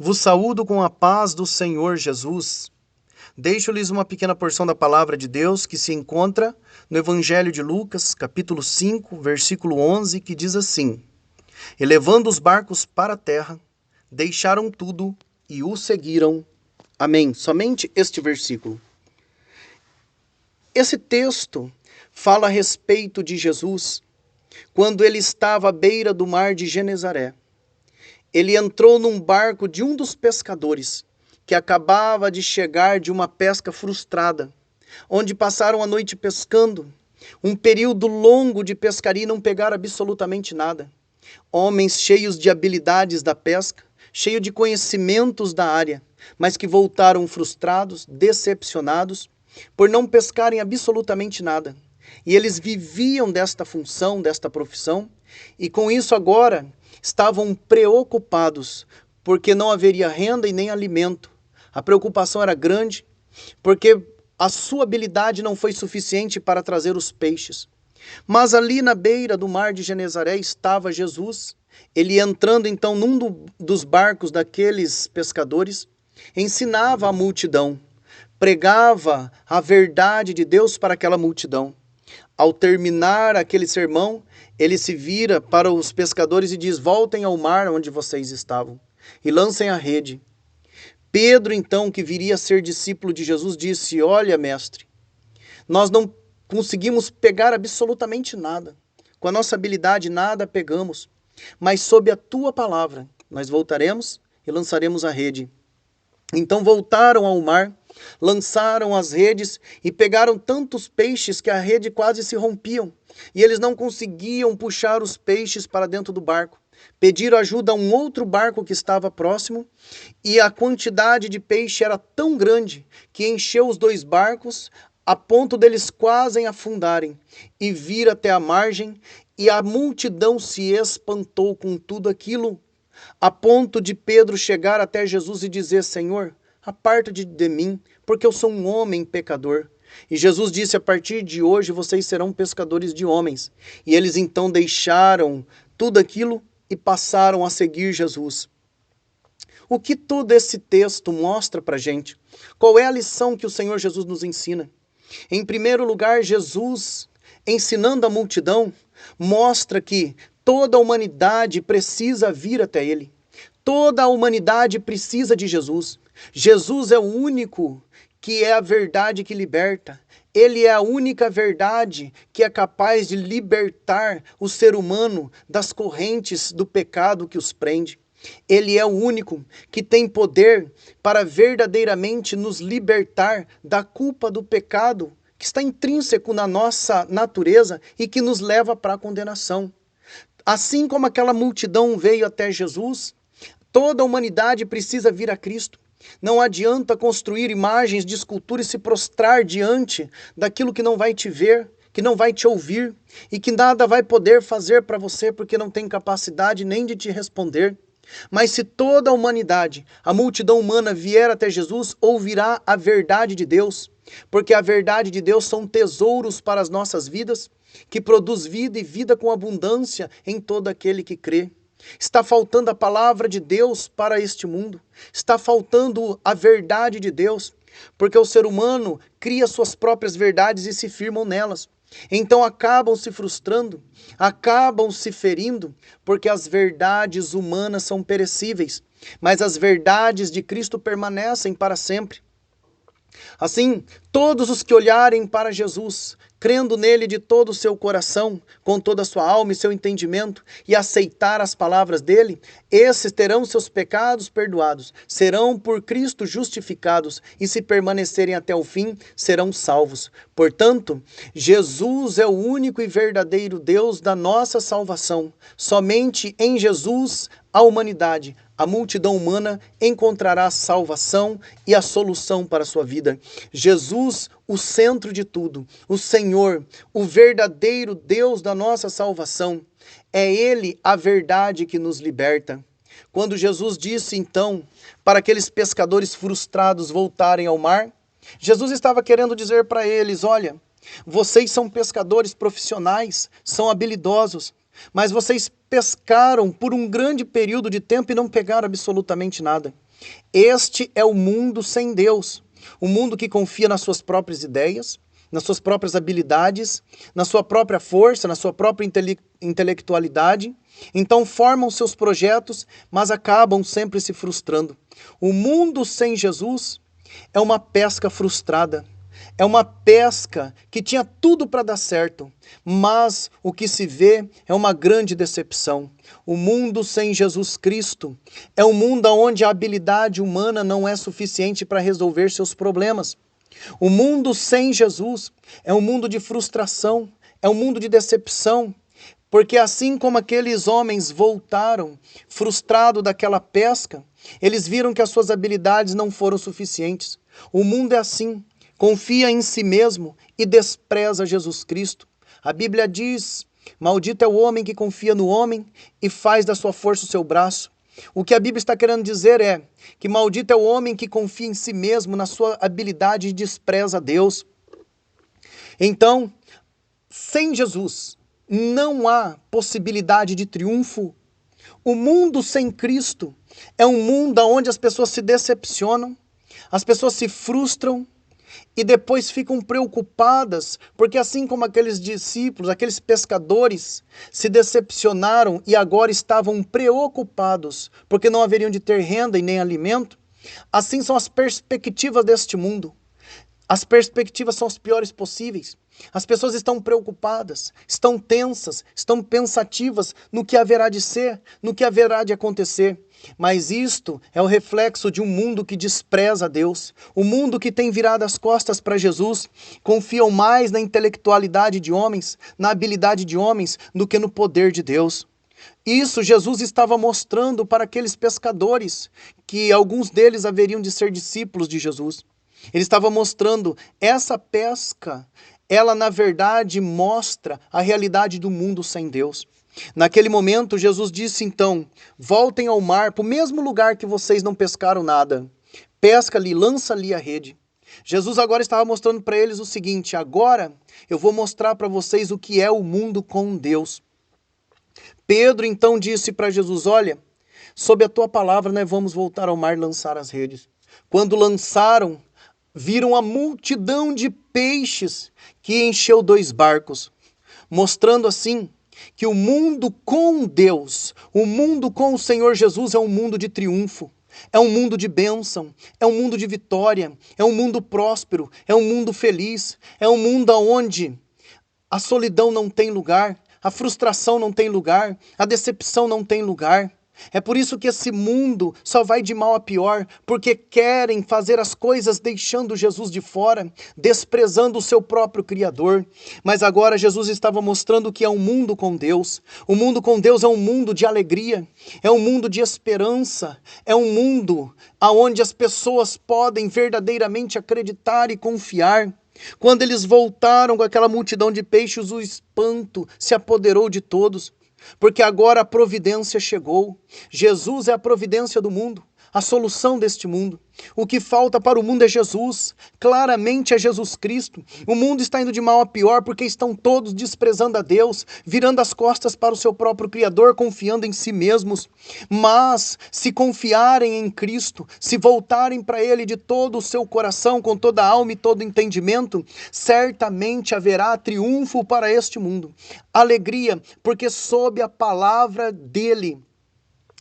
Vos saúdo com a paz do Senhor Jesus. Deixo-lhes uma pequena porção da palavra de Deus que se encontra no Evangelho de Lucas, capítulo 5, versículo 11, que diz assim: E levando os barcos para a terra, deixaram tudo e o seguiram. Amém. Somente este versículo. Esse texto fala a respeito de Jesus, quando ele estava à beira do mar de Genezaré. Ele entrou num barco de um dos pescadores, que acabava de chegar de uma pesca frustrada, onde passaram a noite pescando, um período longo de pescaria e não pegaram absolutamente nada. Homens cheios de habilidades da pesca, cheios de conhecimentos da área, mas que voltaram frustrados, decepcionados, por não pescarem absolutamente nada. E eles viviam desta função, desta profissão, e com isso agora estavam preocupados, porque não haveria renda e nem alimento. A preocupação era grande, porque a sua habilidade não foi suficiente para trazer os peixes. Mas ali na beira do mar de Genezaré estava Jesus. Ele entrando então num dos barcos daqueles pescadores, ensinava a multidão, pregava a verdade de Deus para aquela multidão. Ao terminar aquele sermão, ele se vira para os pescadores e diz: voltem ao mar onde vocês estavam e lancem a rede. Pedro, então, que viria a ser discípulo de Jesus, disse: olha, mestre, nós não conseguimos pegar absolutamente nada. Com a nossa habilidade, nada pegamos. Mas sob a tua palavra, nós voltaremos e lançaremos a rede. Então voltaram ao mar, lançaram as redes e pegaram tantos peixes que a rede quase se rompiam. E eles não conseguiam puxar os peixes para dentro do barco. Pediram ajuda a um outro barco que estava próximo e a quantidade de peixe era tão grande que encheu os dois barcos a ponto deles quase afundarem e vir até a margem, e a multidão se espantou com tudo aquilo, a ponto de Pedro chegar até Jesus e dizer: Senhor, aparta-te de mim, porque eu sou um homem pecador. E Jesus disse: a partir de hoje vocês serão pescadores de homens. E eles então deixaram tudo aquilo e passaram a seguir Jesus. O que todo esse texto mostra para a gente? Qual é a lição que o Senhor Jesus nos ensina? Em primeiro lugar, Jesus, ensinando a multidão, mostra que toda a humanidade precisa vir até Ele. Toda a humanidade precisa de Jesus. Jesus é o único que é a verdade que liberta. Ele é a única verdade que é capaz de libertar o ser humano das correntes do pecado que os prende. Ele é o único que tem poder para verdadeiramente nos libertar da culpa do pecado que está intrínseco na nossa natureza e que nos leva para a condenação. Assim como aquela multidão veio até Jesus, toda a humanidade precisa vir a Cristo. Não adianta construir imagens de escultura e se prostrar diante daquilo que não vai te ver, que não vai te ouvir e que nada vai poder fazer para você porque não tem capacidade nem de te responder. Mas se toda a humanidade, a multidão humana vier até Jesus, ouvirá a verdade de Deus, porque a verdade de Deus são tesouros para as nossas vidas, que produz vida e vida com abundância em todo aquele que crê. Está faltando a palavra de Deus para este mundo, está faltando a verdade de Deus, porque o ser humano cria suas próprias verdades e se firmam nelas. Então acabam se frustrando, acabam se ferindo, porque as verdades humanas são perecíveis, mas as verdades de Cristo permanecem para sempre. Assim, todos os que olharem para Jesus, crendo nele de todo o seu coração, com toda a sua alma e seu entendimento, e aceitar as palavras dele, esses terão seus pecados perdoados, serão por Cristo justificados, e se permanecerem até o fim, serão salvos. Portanto, Jesus é o único e verdadeiro Deus da nossa salvação. Somente em Jesus a humanidade, a multidão humana encontrará a salvação e a solução para a sua vida. Jesus, o centro de tudo, o Senhor, o verdadeiro Deus da nossa salvação. É Ele a verdade que nos liberta. Quando Jesus disse então para aqueles pescadores frustrados voltarem ao mar, Jesus estava querendo dizer para eles: olha, vocês são pescadores profissionais, são habilidosos, mas vocês pescaram por um grande período de tempo e não pegaram absolutamente nada. Este é o mundo sem Deus. O mundo que confia nas suas próprias ideias, nas suas próprias habilidades, na sua própria força, na sua própria intelectualidade. Então formam seus projetos, mas acabam sempre se frustrando. O mundo sem Jesus é uma pesca frustrada. É uma pesca que tinha tudo para dar certo, mas o que se vê é uma grande decepção. O mundo sem Jesus Cristo é um mundo onde a habilidade humana não é suficiente para resolver seus problemas. O mundo sem Jesus é um mundo de frustração, é um mundo de decepção, porque assim como aqueles homens voltaram frustrados daquela pesca, eles viram que as suas habilidades não foram suficientes. O mundo é assim. Confia em si mesmo e despreza Jesus Cristo. A Bíblia diz, maldito é o homem que confia no homem e faz da sua força o seu braço. O que a Bíblia está querendo dizer é que maldito é o homem que confia em si mesmo, na sua habilidade e despreza Deus. Então, sem Jesus, não há possibilidade de triunfo. O mundo sem Cristo é um mundo onde as pessoas se decepcionam, as pessoas se frustram, e depois ficam preocupadas, porque assim como aqueles discípulos, aqueles pescadores se decepcionaram e agora estavam preocupados, porque não haveriam de ter renda e nem alimento, assim são as perspectivas deste mundo. As perspectivas são as piores possíveis. As pessoas estão preocupadas, estão tensas, estão pensativas no que haverá de ser, no que haverá de acontecer. Mas isto é o reflexo de um mundo que despreza a Deus. O mundo que tem virado as costas para Jesus, confiam mais na intelectualidade de homens, na habilidade de homens, do que no poder de Deus. Isso Jesus estava mostrando para aqueles pescadores, que alguns deles haveriam de ser discípulos de Jesus. Ele estava mostrando essa pesca, ela na verdade mostra a realidade do mundo sem Deus. Naquele momento, Jesus disse então, voltem ao mar, para o mesmo lugar que vocês não pescaram nada. Pesca ali, lança ali a rede. Jesus agora estava mostrando para eles o seguinte, agora eu vou mostrar para vocês o que é o mundo com Deus. Pedro então disse para Jesus, olha, sob a tua palavra nós vamos voltar ao mar e lançar as redes. Quando lançaram, viram a multidão de peixes que encheu 2 barcos, mostrando assim que o mundo com Deus, o mundo com o Senhor Jesus é um mundo de triunfo, é um mundo de bênção, é um mundo de vitória, é um mundo próspero, é um mundo feliz, é um mundo onde a solidão não tem lugar, a frustração não tem lugar, a decepção não tem lugar. É por isso que esse mundo só vai de mal a pior, porque querem fazer as coisas deixando Jesus de fora, desprezando o seu próprio Criador. Mas agora Jesus estava mostrando que é um mundo com Deus. O mundo com Deus é um mundo de alegria, é um mundo de esperança, é um mundo onde as pessoas podem verdadeiramente acreditar e confiar. Quando eles voltaram com aquela multidão de peixes, o espanto se apoderou de todos. Porque agora a providência chegou. Jesus é a providência do mundo, a solução deste mundo. O que falta para o mundo é Jesus, claramente é Jesus Cristo. O mundo está indo de mal a pior porque estão todos desprezando a Deus, virando as costas para o seu próprio Criador, confiando em si mesmos. Mas se confiarem em Cristo, se voltarem para Ele de todo o seu coração, com toda a alma e todo o entendimento, certamente haverá triunfo para este mundo. Alegria, porque sob a palavra dEle,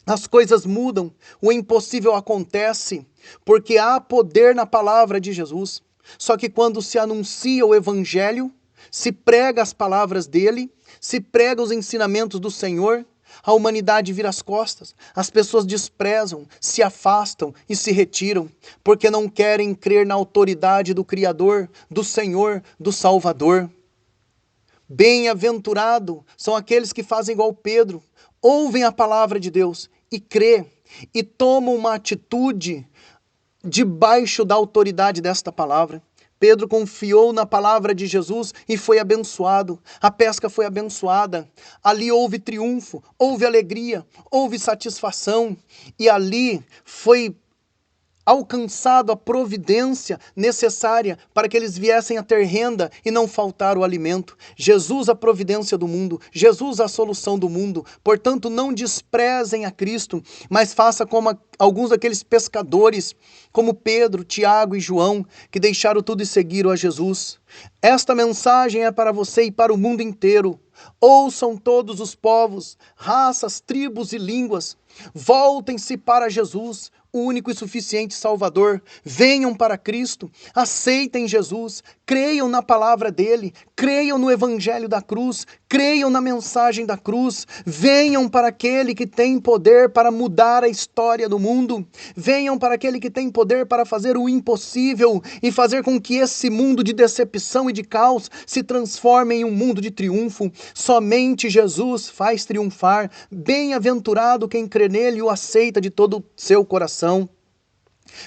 as coisas mudam, o impossível acontece, porque há poder na palavra de Jesus. Só que quando se anuncia o Evangelho, se prega as palavras dele, se prega os ensinamentos do Senhor, a humanidade vira as costas, as pessoas desprezam, se afastam e se retiram, porque não querem crer na autoridade do Criador, do Senhor, do Salvador. Bem-aventurado são aqueles que fazem igual Pedro, ouvem a palavra de Deus e crê, e tomam uma atitude debaixo da autoridade desta palavra. Pedro confiou na palavra de Jesus e foi abençoado. A pesca foi abençoada. Ali houve triunfo, houve alegria, houve satisfação. E ali foi alcançado a providência necessária para que eles viessem a ter renda e não faltar o alimento. Jesus a providência do mundo, Jesus a solução do mundo. Portanto, não desprezem a Cristo, mas faça como alguns daqueles pescadores, como Pedro, Tiago e João, que deixaram tudo e seguiram a Jesus. Esta mensagem é para você e para o mundo inteiro. Ouçam todos os povos, raças, tribos e línguas. Voltem-se para Jesus, o único e suficiente Salvador. Venham para Cristo, aceitem Jesus, creiam na palavra dele, creiam no evangelho da cruz, creiam na mensagem da cruz. Venham para aquele que tem poder para mudar a história do mundo. Venham para aquele que tem poder para fazer o impossível e fazer com que esse mundo de decepção e de caos se transforme em um mundo de triunfo. Somente Jesus faz triunfar. Bem-aventurado quem crê nele e o aceita de todo o seu coração.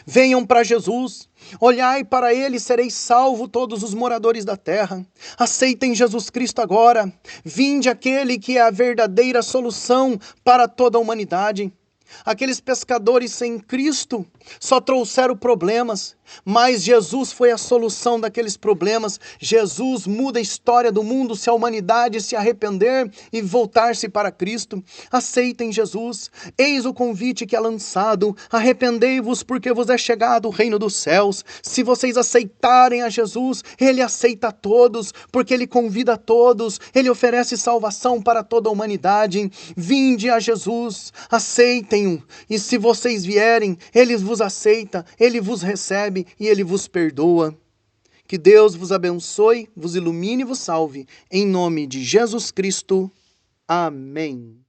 Venham para Jesus, olhai para ele e sereis salvos todos os moradores da terra. Aceitem Jesus Cristo agora. Vinde aquele que é a verdadeira solução para toda a humanidade. Aqueles pescadores sem Cristo só trouxeram problemas, mas Jesus foi a solução daqueles problemas. Jesus muda a história do mundo se a humanidade se arrepender e voltar-se para Cristo. Aceitem Jesus. Eis o convite que é lançado. Arrependei-vos porque vos é chegado o reino dos céus. Se vocês aceitarem a Jesus, Ele aceita a todos, porque Ele convida a todos. Ele oferece salvação para toda a humanidade. Vinde a Jesus, aceitem-o. E se vocês vierem, Ele vos aceita, Ele vos recebe e Ele vos perdoa. Que Deus vos abençoe, vos ilumine e vos salve. Em nome de Jesus Cristo. Amém.